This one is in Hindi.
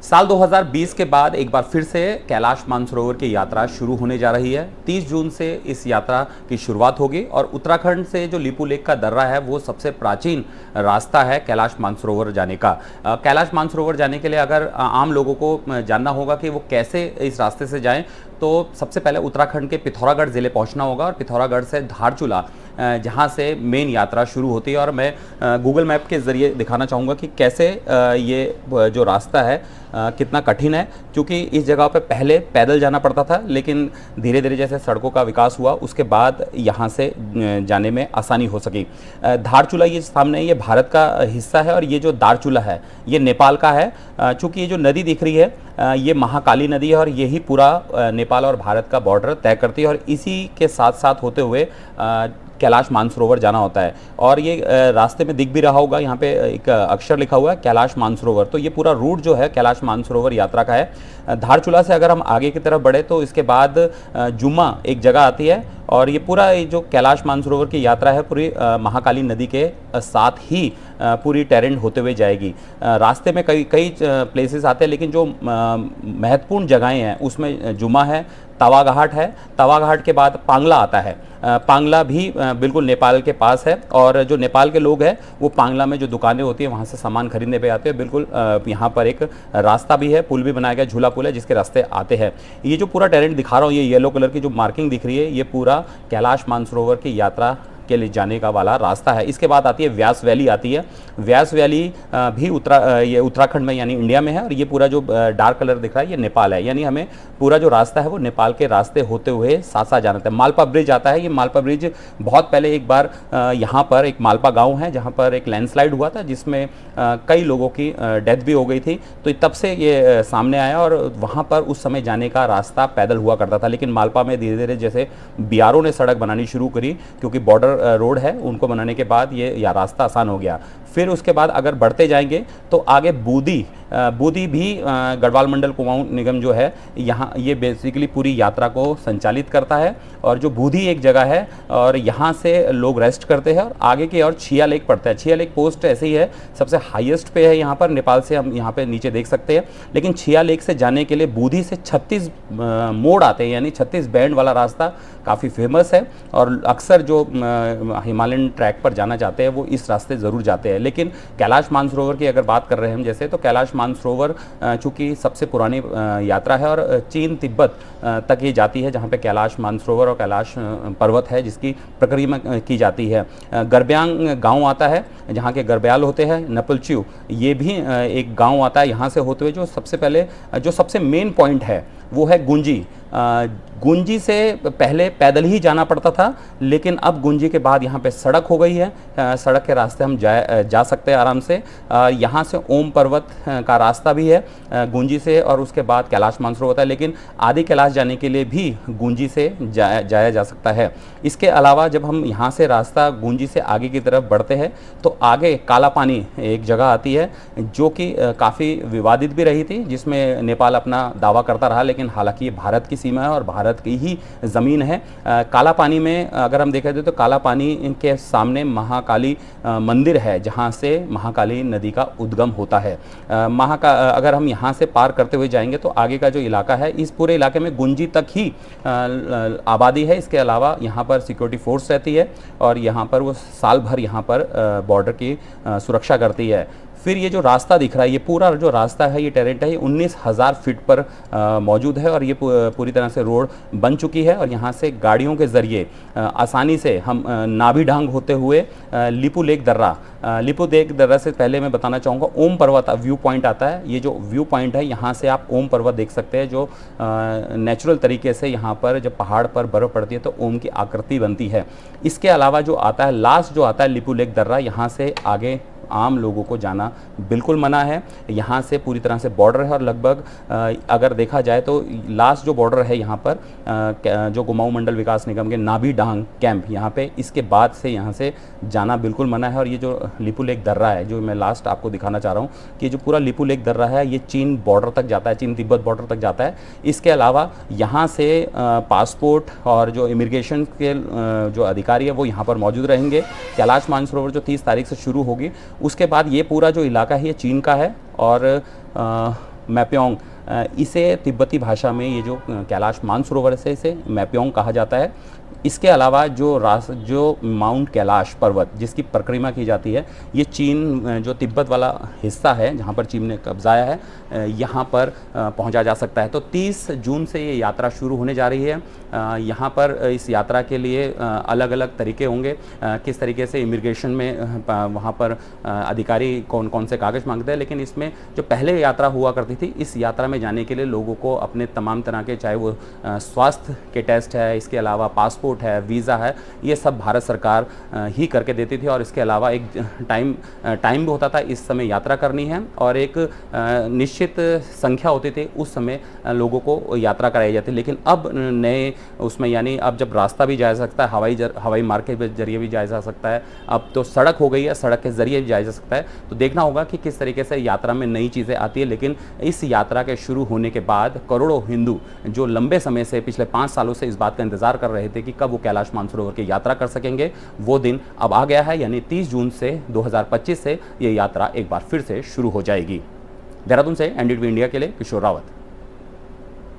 साल 2020 के बाद एक बार फिर से कैलाश मानसरोवर की यात्रा शुरू होने जा रही है। 30 जून से इस यात्रा की शुरुआत होगी और उत्तराखंड से जो लिपू लेक का दर्रा है वो सबसे प्राचीन रास्ता है कैलाश मानसरोवर जाने का। कैलाश मानसरोवर जाने के लिए अगर आम लोगों को जानना होगा कि वो कैसे इस रास्ते से जाएं, तो सबसे पहले उत्तराखंड के पिथौरागढ़ ज़िले पहुंचना होगा और पिथौरागढ़ से धारचूला जहां से मेन यात्रा शुरू होती है। और मैं गूगल मैप के ज़रिए दिखाना चाहूँगा कि कैसे ये जो रास्ता है कितना कठिन है, क्योंकि इस जगह पे पहले पैदल जाना पड़ता था, लेकिन धीरे धीरे जैसे सड़कों का विकास हुआ उसके बाद यहाँ से जाने में आसानी हो सकी। धारचूला ये सामने ये भारत का हिस्सा है और ये जो दारचूला है ये नेपाल का है। चूँकि ये जो नदी दिख रही है ये महाकाली नदी है और यही पूरा नेपाल और भारत का बॉर्डर तय करती है और इसी के साथ साथ होते हुए कैलाश मानसरोवर जाना होता है। और ये रास्ते में दिख भी रहा होगा, यहाँ पे एक अक्षर लिखा हुआ है कैलाश मानसरोवर। तो ये पूरा रूट जो है कैलाश मानसरोवर यात्रा का है। धारचूला से अगर हम आगे की तरफ बढ़े तो इसके बाद जुम्मा एक जगह आती है और ये पूरा ये जो कैलाश मानसरोवर की यात्रा है पूरी महाकाली नदी के साथ ही पूरी टेरेंट होते हुए जाएगी। रास्ते में कई कई प्लेसेस आते हैं, लेकिन जो महत्वपूर्ण जगहें हैं उसमें जुम्मा है, तवा घाट है, तवा घाट के बाद पांगला आता है। पांगला भी बिल्कुल नेपाल के पास है और जो नेपाल के लोग हैं वो पांगला में जो दुकानें होती हैं वहाँ से सामान खरीदने पे आते हैं। बिल्कुल यहाँ पर एक रास्ता भी है, पुल भी बनाया गया, झूला पुल है जिसके रास्ते आते हैं। ये जो पूरा टेरेंट दिखा रहा हूँ, ये येलो कलर की जो मार्किंग दिख रही है ये पूरा कैलाश मानसरोवर की यात्रा के लिए जाने का वाला रास्ता है। इसके बाद आती है व्यास वैली आती है। व्यास वैली भी ये उत्तराखंड में यानी इंडिया में है और ये पूरा जो डार्क कलर दिख रहा है ये नेपाल है। यानी हमें पूरा जो रास्ता है वो नेपाल के रास्ते होते हुए साथ साथ जाना था। मालपा ब्रिज आता है। ये मालपा ब्रिज बहुत पहले एक बार यहाँ पर एक मालपा गाँव है जहाँ पर एक लैंडस्लाइड हुआ था जिसमें कई लोगों की डेथ भी हो गई थी, तो तब से ये सामने आया और वहाँ पर उस समय जाने का रास्ता पैदल हुआ करता था। लेकिन मालपा में धीरे धीरे जैसे बीआरओ ने सड़क बनानी शुरू करी, क्योंकि बॉर्डर रोड है, उनको बनाने के बाद ये रास्ता आसान हो गया। फिर उसके बाद अगर बढ़ते जाएंगे तो आगे बूदी भी गढ़वाल मंडल कुमाऊं निगम जो है यहाँ ये बेसिकली पूरी यात्रा को संचालित करता है। और जो बूदी एक जगह है और यहाँ से लोग रेस्ट करते हैं और आगे की और छिया लेक पड़ता है। छिया लेक पोस्ट ऐसे ही है, सबसे हाईएस्ट पे है यहाँ पर, नेपाल से हम यहाँ पे नीचे देख सकते हैं। लेकिन छिया लेक से जाने के लिए बूदी से 36 मोड़ आते हैं, यानी 36 बैंड वाला रास्ता काफ़ी फेमस है और अक्सर जो हिमालयन ट्रैक पर जाना चाहते हैं वो इस रास्ते ज़रूर जाते हैं। लेकिन कैलाश मानसरोवर की अगर बात कर रहे हैं हम जैसे, तो कैलाश मानसरोवर चूँकि सबसे पुरानी यात्रा है और चीन तिब्बत तक ये जाती है, जहाँ पे कैलाश मानसरोवर और कैलाश पर्वत है जिसकी परिक्रमा की जाती है। गरब्यांग गांव आता है जहाँ के गरब्याल होते हैं। नपलच्यू ये भी एक गांव आता है यहाँ से होते हुए। जो सबसे पहले जो सबसे मेन पॉइंट है वो है गुंजी। गुंजी से पहले पैदल ही जाना पड़ता था, लेकिन अब गुंजी के बाद यहाँ पे सड़क हो गई है। सड़क के रास्ते हम जा सकते हैं आराम से। यहाँ से ओम पर्वत का रास्ता भी है गुंजी से और उसके बाद कैलाश मानसरोवर होता है, लेकिन आदि कैलाश जाने के लिए भी गुंजी से जाया जा सकता है। इसके अलावा जब हम यहाँ से रास्ता गुंजी से आगे की तरफ बढ़ते हैं तो आगे काला पानी एक जगह आती है जो कि काफ़ी विवादित भी रही थी, जिसमें नेपाल अपना दावा करता रहा, लेकिन हालांकि ये भारत की सीमा है और भारत की ही ज़मीन है। काला पानी में अगर हम देखा जाए तो काला पानी के सामने महाकाली मंदिर है जहाँ से महाकाली नदी का उद्गम होता है। अगर हम यहाँ से पार करते हुए जाएंगे तो आगे का जो इलाका है, इस पूरे इलाके में गुंजी तक ही आबादी है। इसके अलावा यहाँ पर सिक्योरिटी फोर्स रहती है और यहाँ पर वो साल भर यहाँ पर बॉर्डर की सुरक्षा करती है। फिर ये जो रास्ता दिख रहा है, ये पूरा जो रास्ता है, ये टेरेंट है, ये 19,000 फीट पर मौजूद है और ये पूरी तरह से रोड बन चुकी है। और यहाँ से गाड़ियों के ज़रिए आसानी से हम नाभी ढांग होते हुए लिपू लेक दर्रा से पहले मैं बताना चाहूँगा ओम पर्वत व्यू पॉइंट आता है। ये जो व्यू पॉइंट है यहाँ से आप ओम पर्वत देख सकते हैं, जो नेचुरल तरीके से यहाँ पर जब पहाड़ पर बर्फ़ पड़ती है तो ओम की आकृति बनती है। इसके अलावा जो आता है लास्ट जो आता है लिपू लेक दर्रा, यहाँ से आगे आम लोगों को जाना बिल्कुल मना है। यहाँ से पूरी तरह से बॉर्डर है और लगभग अगर देखा जाए तो लास्ट जो बॉर्डर है यहाँ पर जो कुमाऊं मंडल विकास निगम के नाभी डांग कैंप यहाँ पे, इसके बाद से यहाँ से जाना बिल्कुल मना है। और ये जो लिपू लेक दर्रा है जो मैं लास्ट आपको दिखाना चाह रहा हूँ कि जो पूरा लिपू लेक दर्रा है ये चीन बॉर्डर तक जाता है, चीन तिब्बत बॉर्डर तक जाता है। इसके अलावा यहाँ से पासपोर्ट और जो इमिग्रेशन के जो अधिकारी है वो यहाँ पर मौजूद रहेंगे। कैलाश मानसरोवर जो 30 तारीख से शुरू होगी, उसके बाद ये पूरा जो इलाका है ये चीन का है और मैप्योंग, इसे तिब्बती भाषा में ये जो कैलाश मानसरोवर से इसे मैप्योंग कहा जाता है। इसके अलावा जो माउंट कैलाश पर्वत जिसकी परिक्रमा की जाती है, ये चीन जो तिब्बत वाला हिस्सा है जहाँ पर चीन ने कब्जाया है, यहाँ पर पहुँचा जा सकता है। तो 30 जून से ये यात्रा शुरू होने जा रही है। यहाँ पर इस यात्रा के लिए अलग अलग तरीके होंगे, किस तरीके से इमिग्रेशन में वहाँ पर अधिकारी कौन कौन से कागज़ मांगते हैं। लेकिन इसमें जो पहले यात्रा हुआ करती थी, इस यात्रा में जाने के लिए लोगों को अपने तमाम तरह के, चाहे वो स्वास्थ्य के टेस्ट है, इसके अलावा पासपोर्ट है, वीज़ा है, ये सब भारत सरकार ही करके देती थी। और इसके अलावा एक टाइम भी होता था, इस समय यात्रा करनी है, और एक निश्चित संख्या होती थी, उस समय लोगों को यात्रा कराई जाती। लेकिन अब नए उसमें, यानी अब जब रास्ता भी जा सकता है, हवाई मार्ग के जरिए भी जाया जा सकता है, अब तो सड़क हो गई है, सड़क के जरिए भी जाया जा सकता है। तो देखना होगा कि किस तरीके से यात्रा में नई चीज़ें आती है। लेकिन इस यात्रा के शुरू होने के बाद करोड़ों हिंदू जो लंबे समय से, पिछले 5 सालों से इस बात का इंतजार कर रहे थे कि कब वो कैलाश मानसरोवर की यात्रा कर सकेंगे, वो दिन अब आ गया है। यानी 30 जून से 2025 से ये यात्रा एक बार फिर से शुरू हो जाएगी। देहरादून से एनडीटीवी इंडिया के लिए किशोर रावत।